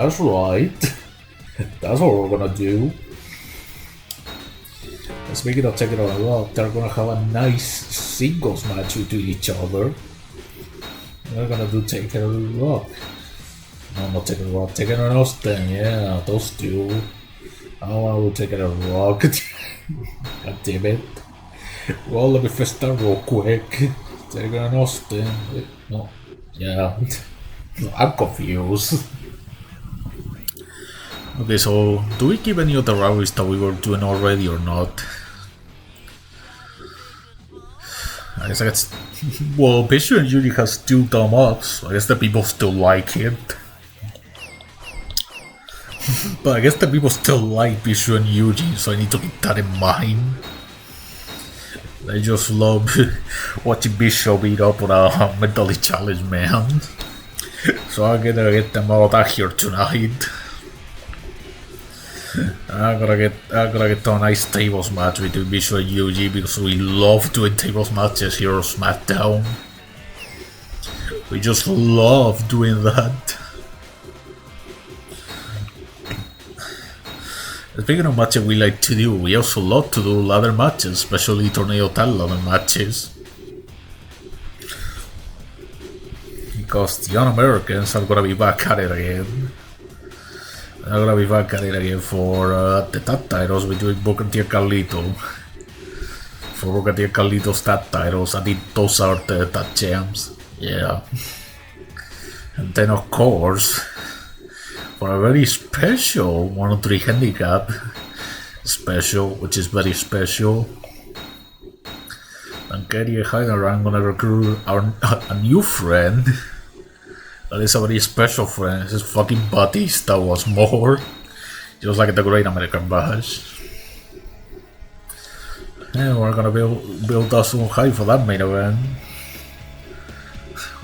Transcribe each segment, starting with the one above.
That's right. That's what we're gonna do. Speaking of taking on a lot, they're gonna have a nice singles match between each other. They're gonna do Taker and Rock. No, not Taker and Rock. Taker and Austin. Yeah, those two. I don't want to take it a Rock. God damn it. Well, let me first start real quick. Taker and Austin. No. Yeah. I'm confused. Okay, so do we keep any of the rivalries that we were doing already or not? I guess well, Bishop and Yuji has still come up, so I guess the people still like it. But I guess the people still like Bishop and Yuji, so I need to keep that in mind. I just love watching Bishop beat up on a mentally challenged man. So I'm gonna get them out of here tonight. I'm gonna get to a nice tables match between Bishop and Yuji because we love doing tables matches here on Smackdown. We just love doing that. Speaking of matches we like to do, we also love to do ladder matches, especially tornado title ladder matches. Because the Young Americans are gonna be back at it again. They're gonna be back at it again for the tag titles between Booker T and Carlito. For Booker T and Carlito's tag titles, I think those are the tag champs. Yeah. And then of course, for a very special 103 handicap special, which is very special, and Kerry Heider, I'm gonna recruit a new friend. That is a very special friend. His fucking Batista was more. Just like the Great American Bash. And we're gonna build us some high for that main event.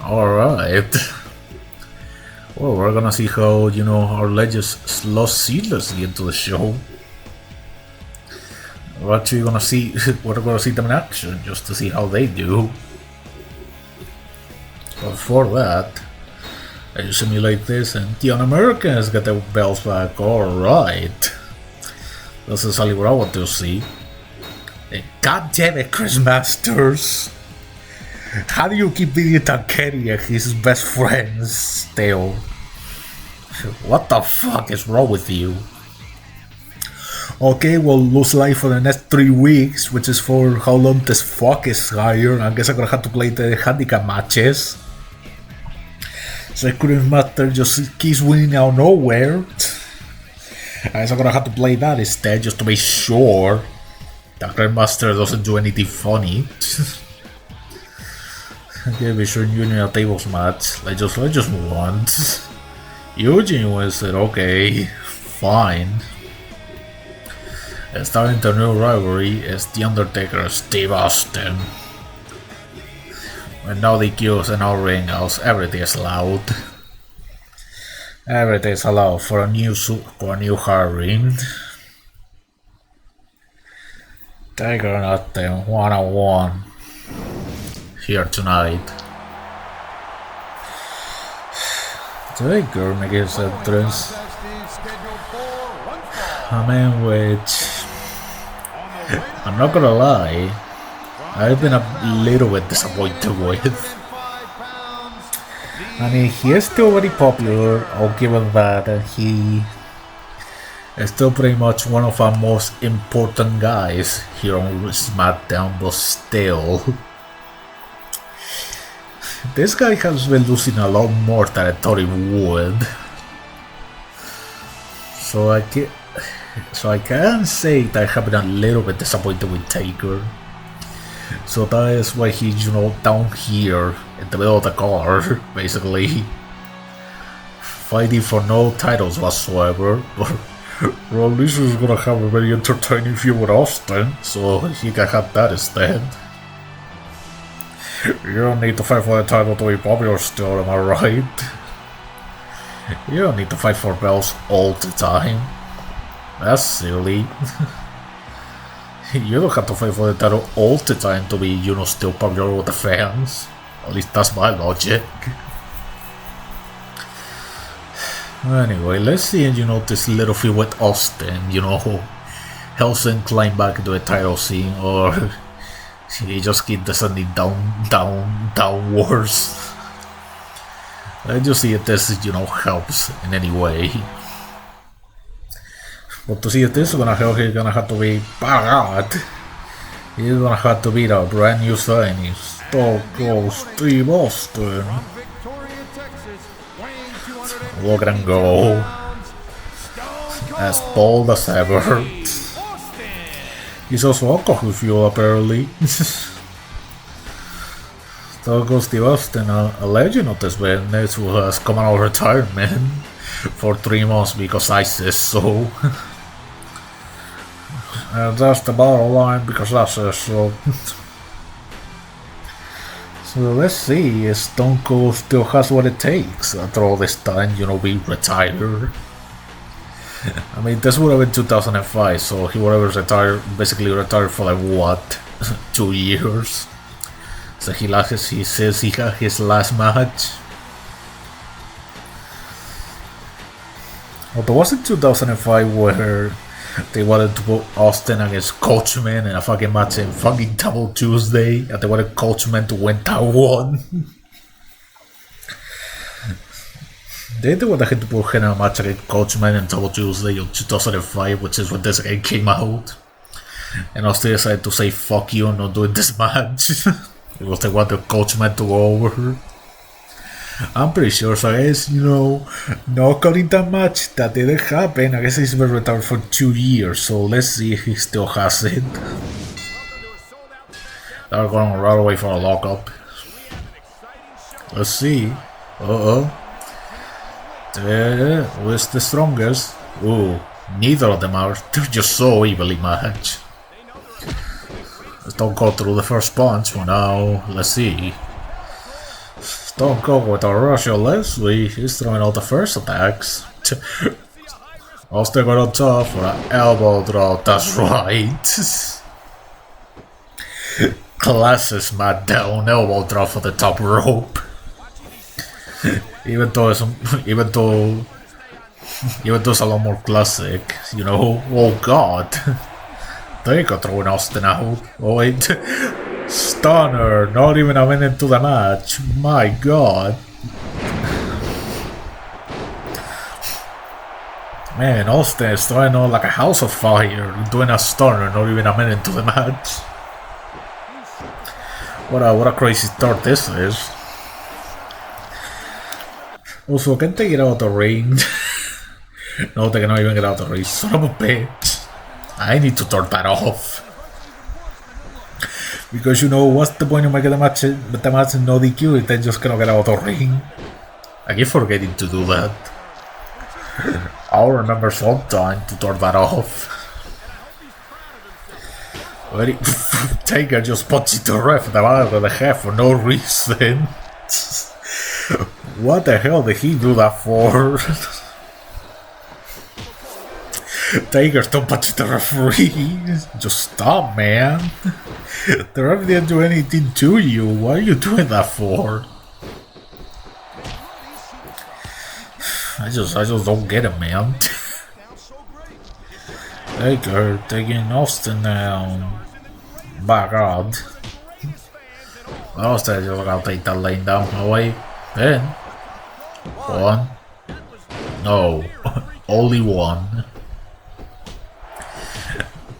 Alright. Well, we're gonna see how, our legends lost seamlessly into the show. We're actually gonna see, we're gonna see them in action just to see how they do. But for that, I simulate this and the Un-Americans get their belts back. Alright. This is exactly what I want to see. And God damn it, Chris Masters! How do you keep beating Takeri and his best friends still? What the fuck is wrong with you? Okay, we'll lose life for the next 3 weeks, which is for how long this fuck is here. I guess I'm gonna have to play the handicap matches. So Chris Master just keeps winning out of nowhere. I guess I'm gonna have to play that instead just to make sure that Chris Master doesn't do anything funny. Okay, we should Union a tables match. Let's just move on. Eugene wins it, okay, fine. And starting the new rivalry is The Undertaker and Steve Austin. And now the queues and our ring house, everything is loud. Everything is allowed for a new hiring. Taker and Austin 1-on-1 here tonight. Taker making his entrance. A man which, I'm not gonna lie, I've been a little bit disappointed with. I mean, he is still very popular, I'll give him that, and he is still pretty much one of our most important guys here on SmackDown, but still, this guy has been losing a lot more than I thought he would. So I can say that I have been a little bit disappointed with Taker. So that is why he's, down here in the middle of the card, basically, fighting for no titles whatsoever. Well, at least he's gonna have a very entertaining feud with Austin, so he can have that instead. You don't need to fight for the title to be popular still, am I right? You don't need to fight for belts all the time. That's silly. You don't have to fight for the title all the time to be, still popular with the fans. At least that's my logic. Anyway, let's see, this little feud with Austin, Helson climb back into the title scene, or he just keep descending downwards. Let's just see if this, helps in any way. But to see if this is gonna help, he's gonna have to be bad. He's gonna have to beat a brand new signing, Stone Cold Steve Austin. Look at him go. As bold as ever. He's also alcohol fuel apparently. Stone Cold Steve Austin, a legend of this business who has come out of retirement for 3 months because I said so. And that's the bottom line because I said so. So let's see if Stone Cold still has what it takes after all this time, being retired. I mean, this would have been 2005, so he would have basically retired for like what, 2 years. So he says he had his last match. Well, there was in 2005 where they wanted to put Austin against Coachman in a fucking match in fucking Double Tuesday, and they wanted Coachman to win that one. They wanted him to put him in a match against Coachman in Double Tuesday of 2005, which is when this game came out. And Austin decided to say fuck you and not doing this match. Because they wanted Coachman to go over. I'm pretty sure, so I guess, not calling that match, that didn't happen. I guess he's been retired for 2 years, so let's see if he still has it. They're going right away for a lockup. Let's see. Who is the strongest? Ooh, neither of them are. They're just so evenly matched. Let's don't go through the first punch for now. Let's see. Stone Cold with a Russian Leslie, he's throwing out the first attacks. Austin got on top for an elbow drop, that's right. Classic Smackdown elbow drop for the top rope. even though it's a lot more classic, oh god. TAKER throwing Austin out. Oh wait. Stunner, not even a minute to the match. My god. Man, Austin is throwing on like a house of fire, doing a stunner, not even a minute to the match. What a crazy start this is. Also, can they get out of the ring? No, they cannot even get out of the ring. Son of a bitch. I need to turn that off. Because what's the point of making the match no DQ if they just cannot get out of the ring? I keep forgetting to do that. I'll remember sometime to turn that off. TAKER just punched the ref in the back of the head for no reason. What the hell did he do that for? TAKER don't punch the referee. Just stop, man. The ref didn't do anything to you. What are you doing that for? I just don't get it, man. TAKER taking Austin down. By God. Austin just gotta take that lane down away. Then 1. No. Only 1.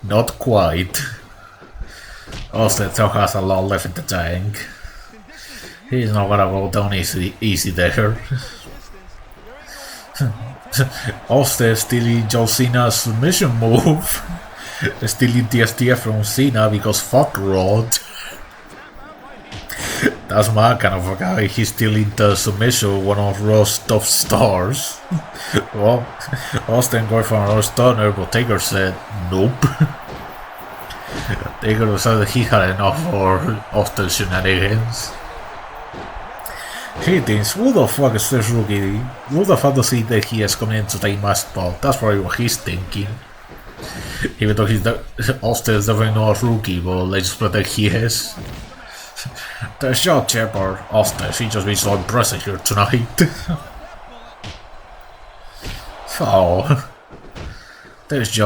Not quite. Austin still has a lot left in the tank. He's not gonna go down easy there. Austin stealing John Cena's submission move. Stealing TSTF from Cena because fuck Rod. That's my kind of a guy. He's stealing the submission, one of Raw's top stars. Well, Austin going for another stunner, but TAKER said nope. TAKER decided he had enough for Austin shenanigans. He thinks, who the fuck is this rookie? Who the fuck does he think he is coming in to take my spot? That's probably what he's thinking. Even though Austin is definitely not a rookie, but let's just pretend he is. The shot chipper, Austin, she just been so impressive here tonight. Oh. There's John.